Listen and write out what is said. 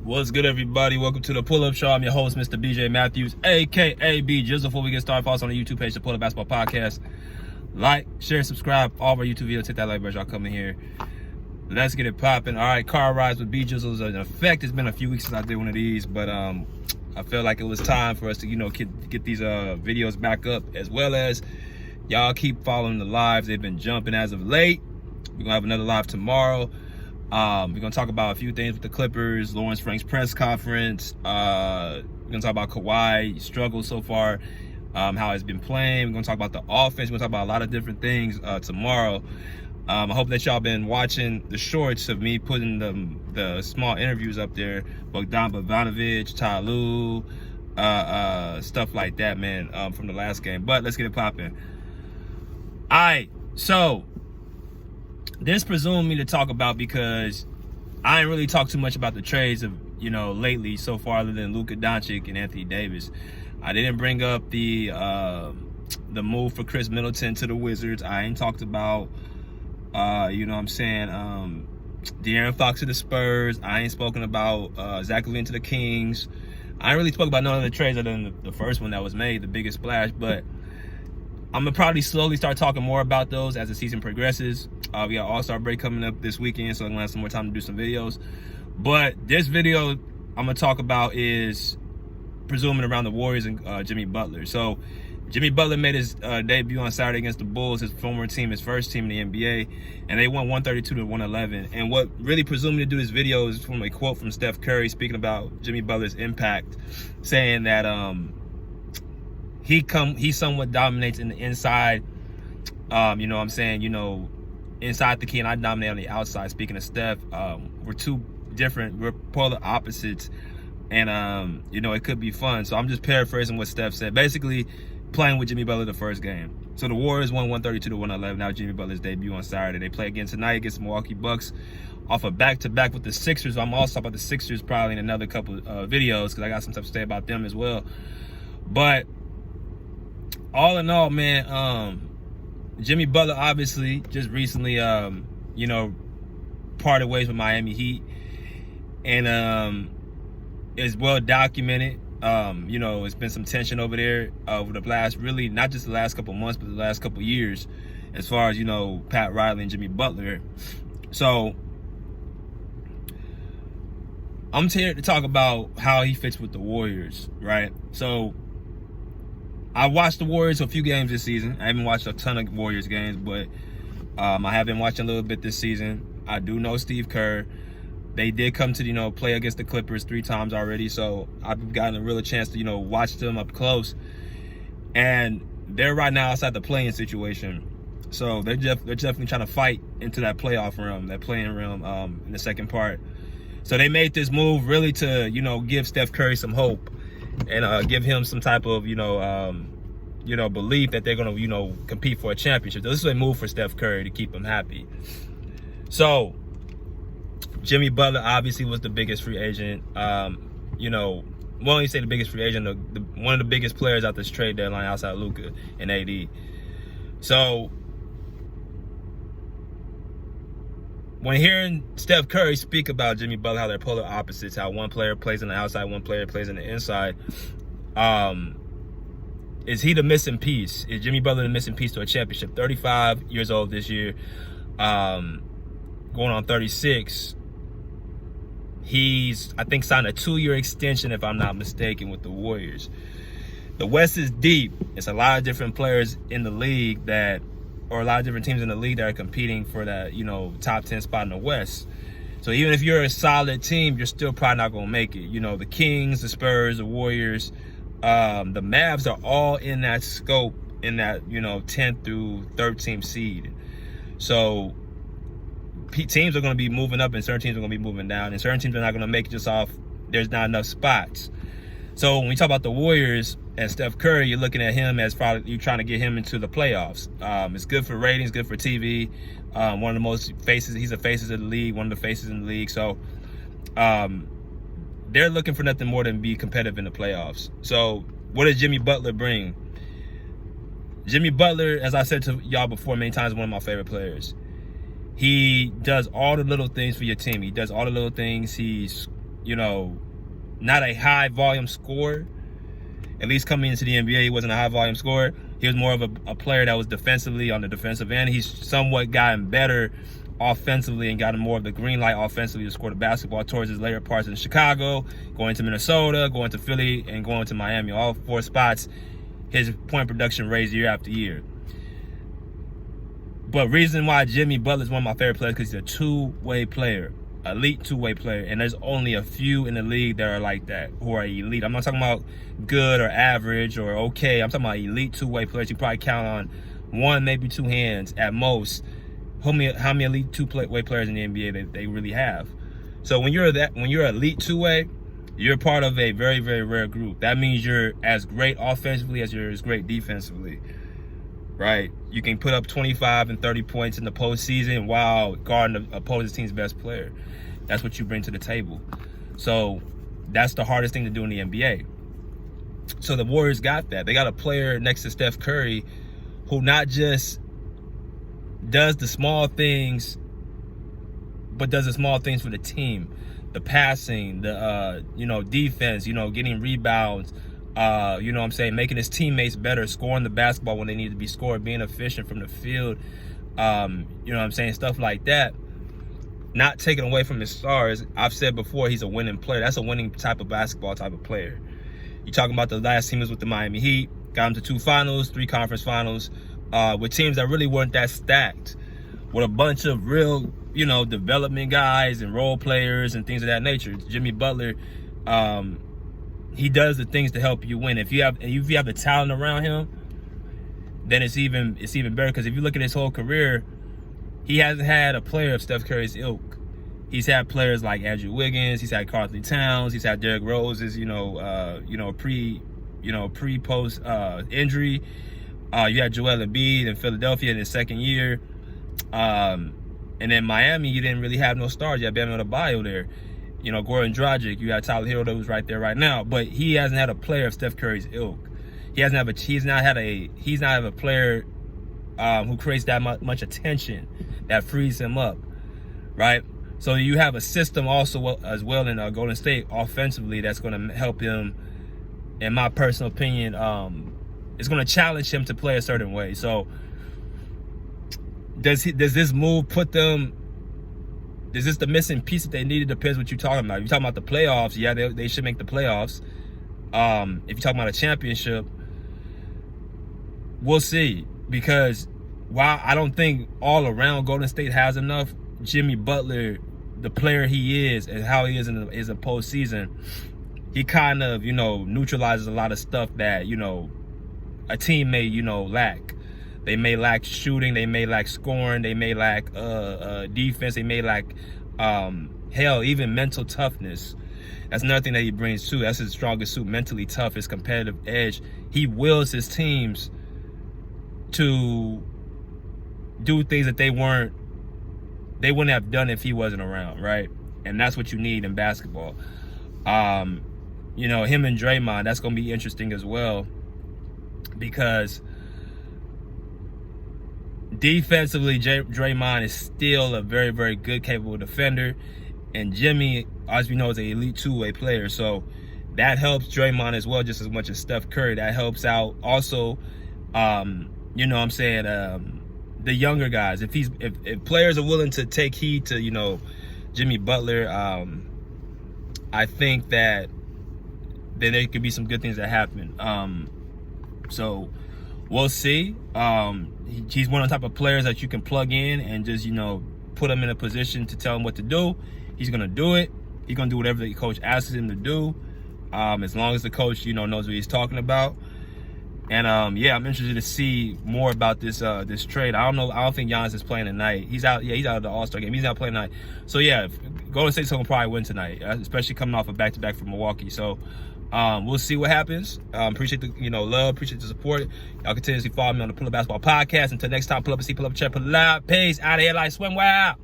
What's good, everybody? Welcome to the Pull-Up Show. I'm your host, Mr. BJ Matthews, a.k.a. B. Just before we get started, follow us on the YouTube page, the Pull-Up Basketball Podcast. Like, share, subscribe, all of our YouTube videos. Hit that like button, y'all coming here. Let's get it popping. All right, car rides with B Jizzle is in effect. It's been a few weeks since I did one of these, but I felt like it was time for us to, get these videos back up, as well as y'all keep following the lives. They've been jumping as of late. We're gonna have another live tomorrow. We're gonna talk about a few things with the Clippers, Lawrence Frank's press conference. We're gonna talk about Kawhi struggles so far, how it's been playing. We're gonna talk about the offense. We're gonna talk about a lot of different things tomorrow. I hope that y'all been watching the shorts of me putting the small interviews up there. Bogdan Bogdanovic, Ty Lue, stuff like that, man, from the last game. But let's get it popping. All right, so this presumed me to talk about, because I ain't really talked too much about the trades of lately so far, other than Luka Doncic and Anthony Davis. I didn't bring up the move for Chris Middleton to the Wizards. I ain't talked about De'Aaron Fox to the Spurs. I ain't spoken about Zach LaVine to the Kings. I ain't really spoke about none of the trades other than the first one that was made, the biggest splash. But I'm gonna probably slowly start talking more about those as the season progresses. We got All-Star break coming up this weekend, so I'm gonna have some more time to do some videos. But this video I'm gonna talk about is presuming around the Warriors and Jimmy Butler. So Jimmy Butler made his debut on Saturday against the Bulls, his former team, his first team in the NBA, and they won 132-111. And what really presumed me to do this video is from a quote from Steph Curry speaking about Jimmy Butler's impact, saying that he somewhat dominates in the inside, inside the key, and I dominate on the outside. Speaking of Steph, we're polar opposites, and it could be fun. So I'm just paraphrasing what Steph said, basically playing with Jimmy Butler the first game. So the Warriors won 132-111. Now Jimmy Butler's debut on Saturday. They play again tonight against the Milwaukee Bucks off a back-to-back with the Sixers. I'm also talking about the Sixers probably in another couple videos, because I got some stuff to say about them as well. But all in all, man, Jimmy Butler obviously just recently, parted ways with Miami Heat, and is well documented. It's been some tension over there over the last, really not just the last couple months, but the last couple years, as far as Pat Riley and Jimmy Butler. So I'm here to talk about how he fits with the Warriors, right? So I watched the Warriors a few games this season. I haven't watched a ton of Warriors games, but I have been watching a little bit this season. I do know Steve Kerr. They did come to, play against the Clippers 3 times already, so I've gotten a real chance to, watch them up close. And they're right now outside the play-in situation. So they're definitely trying to fight into that playoff realm, that play-in realm in the second part. So they made this move really to, give Steph Curry some hope and give him some type of, belief that they're going to, compete for a championship. This is a move for Steph Curry to keep him happy. So Jimmy Butler obviously was the biggest free agent. Well, when you say the biggest free agent, one of the biggest players out this trade deadline outside Luka and AD. So when hearing Steph Curry speak about Jimmy Butler, how they're polar opposites, how one player plays on the outside, one player plays on the inside, is he the missing piece? Is Jimmy Butler the missing piece to a championship? 35 years old this year, going on 36. He's, I think, signed a 2-year extension, if I'm not mistaken, with the Warriors. The West is deep. It's a lot of different players in the league or a lot of different teams in the league that are competing for that, top 10 spot in the West. So even if you're a solid team, you're still probably not going to make it. The Kings, the Spurs, the Warriors, the Mavs are all in that scope, in that, 10th through 13th seed. So teams are going to be moving up, and certain teams are going to be moving down, and certain teams are not going to make it just off there's not enough spots. So when we talk about the Warriors and Steph Curry, you're looking at him as probably you're trying to get him into the playoffs. It's good for ratings, good for TV. One of the most faces, he's the faces of the league, one of the faces in the league. So they're looking for nothing more than be competitive in the playoffs. So what does Jimmy Butler bring? Jimmy Butler, as I said to y'all before many times, is one of my favorite players. He does all the little things for your team. He does all the little things. He's not a high volume scorer. At least coming into the NBA, he wasn't a high volume scorer. He was more of a player that was defensively on the defensive end. He's somewhat gotten better offensively and gotten more of the green light offensively to score the basketball towards his later parts in Chicago, going to Minnesota, going to Philly, and going to Miami. All 4 spots, his point production raised year after year. But reason why Jimmy Butler is one of my favorite players because he's a two-way player, elite two-way player, and there's only a few in the league that are like that, who are elite. I'm not talking about good or average or okay. I'm talking about elite two-way players. You probably count on 1, maybe 2 hands at most. How many elite two-way players in the NBA that they really have? So when you're elite two-way, you're part of a very, very rare group. That means you're as great offensively as you're as great defensively, right? You can put up 25 and 30 points in the postseason while guarding the opposing team's best player. That's what you bring to the table. So that's the hardest thing to do in the NBA. So the Warriors got that. They got a player next to Steph Curry who not just does the small things, but does the small things for the team. The passing, the defense, getting rebounds, making his teammates better, scoring the basketball when they need to be scored, being efficient from the field, stuff like that. Not taking away from his stars. I've said before, he's a winning player. That's a winning type of basketball type of player. You're talking about the last team was with the Miami Heat, got him to 2 finals, 3 conference finals, with teams that really weren't that stacked, with a bunch of real, development guys and role players and things of that nature. Jimmy Butler, he does the things to help you win. If you have the talent around him, then it's even better. Because if you look at his whole career, he hasn't had a player of Steph Curry's ilk. He's had players like Andrew Wiggins. He's had Karl Towns. He's had Derrick Rose's, pre-post injury. You had Joel Embiid in Philadelphia in his second year. And then Miami, you didn't really have no stars. You had Bam Adebayo there. Goran Dragic. You had Tyler Hero who's right there right now. But he hasn't had a player of Steph Curry's ilk. He's not a player who creates that much attention that frees him up, right? So you have a system also as well in Golden State offensively that's going to help him, in my personal opinion. It's going to challenge him to play a certain way. So does this move put them? Is this the missing piece that they needed? Depends what you're talking about. If you're talking about the playoffs, yeah, they should make the playoffs. If you're talking about a championship, we'll see. Because while I don't think all around Golden State has enough, Jimmy Butler, the player he is and how he is in the postseason, he kind of, neutralizes a lot of stuff that, a team may, lack. They may lack shooting, they may lack scoring, they may lack defense, they may lack, even mental toughness. That's another thing that he brings too. That's his strongest suit, mentally tough, his competitive edge. He wills his teams to do things that they wouldn't have done if he wasn't around, right? And that's what you need in basketball. Him and Draymond, that's going to be interesting as well, because defensively, Draymond is still a very, very good, capable defender. And Jimmy, as we know, is an elite two-way player. So that helps Draymond as well, just as much as Steph Curry. That helps out also, the younger guys. If players are willing to take heed to, Jimmy Butler, I think that then there could be some good things that happen. So we'll see. He's one of the type of players that you can plug in and just, put him in a position to tell him what to do. He's going to do it. He's going to do whatever the coach asks him to do, as long as the coach, knows what he's talking about. And, I'm interested to see more about this trade. I don't think Giannis is playing tonight. He's out. Yeah, he's out of the All-Star game. He's not playing tonight. So, yeah, Golden State's going to probably win tonight, especially coming off a back-to-back from Milwaukee. So, we'll see what happens. Appreciate the love, appreciate the support. Y'all continuously follow me on the Pull Up Basketball Podcast. Until next time, pull up and see, pull up, check, pull up. Peace. Out of here like swimwear.